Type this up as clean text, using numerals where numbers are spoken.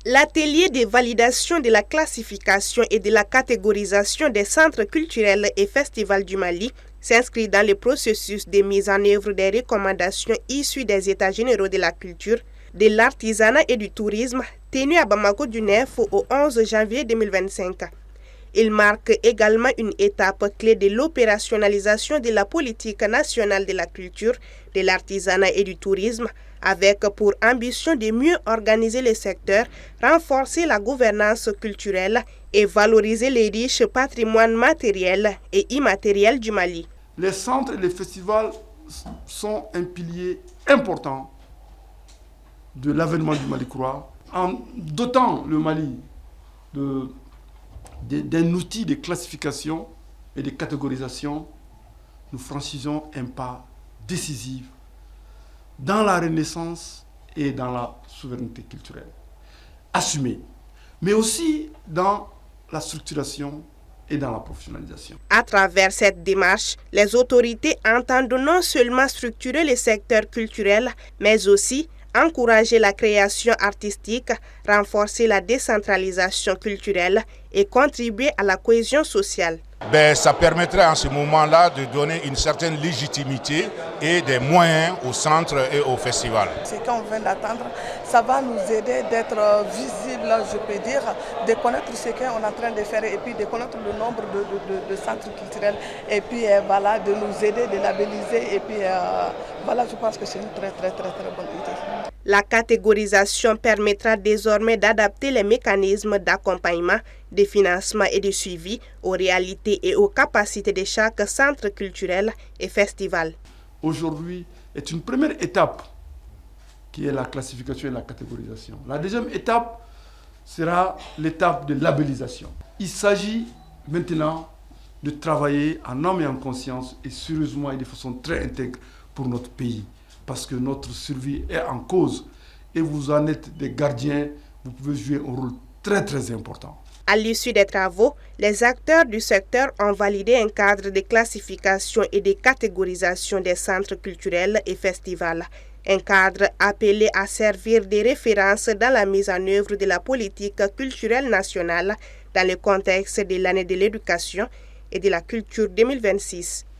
L'atelier de validation de la classification et de la catégorisation des centres culturels et festivals du Mali s'inscrit dans le processus de mise en œuvre des recommandations issues des États généraux de la culture, de l'artisanat et du tourisme tenus à Bamako du 9 au 11 janvier 2025. Il marque également une étape clé de l'opérationnalisation de la politique nationale de la culture, de l'artisanat et du tourisme, avec pour ambition de mieux organiser le secteur, renforcer la gouvernance culturelle et valoriser les riches patrimoines matériels et immatériels du Mali. Les centres et les festivals sont un pilier important de l'avènement du Mali Croix, en dotant le Mali d'un outil de classification et de catégorisation. Nous franchissons un pas décisif dans la renaissance et dans la souveraineté culturelle assumée, mais aussi dans la structuration et dans la professionnalisation. À travers cette démarche, les autorités entendent non seulement structurer le secteur culturel, mais aussi encourager la création artistique, renforcer la décentralisation culturelle et contribuer à la cohésion sociale. Ça permettrait en ce moment-là de donner une certaine légitimité et des moyens au centre et au festival. Ce qu'on vient d'attendre, ça va nous aider d'être visible, je peux dire, de connaître ce qu'on est en train de faire et puis de connaître le nombre de centres culturels et puis voilà, de nous aider, de labelliser et puis voilà, je pense que c'est une très bonne idée. La catégorisation permettra désormais d'adapter les mécanismes d'accompagnement, de financement et de suivi aux réalités et aux capacités de chaque centre culturel et festival. Aujourd'hui est une première étape qui est la classification et la catégorisation. La deuxième étape sera l'étape de labellisation. Il s'agit maintenant de travailler en âme et en conscience et sérieusement et de façon très intègre pour notre pays. Parce que notre survie est en cause et vous en êtes des gardiens, vous pouvez jouer un rôle très important. À l'issue des travaux, les acteurs du secteur ont validé un cadre de classification et de catégorisation des centres culturels et festivals. Un cadre appelé à servir de référence dans la mise en œuvre de la politique culturelle nationale dans le contexte de l'année de l'éducation et de la culture 2026.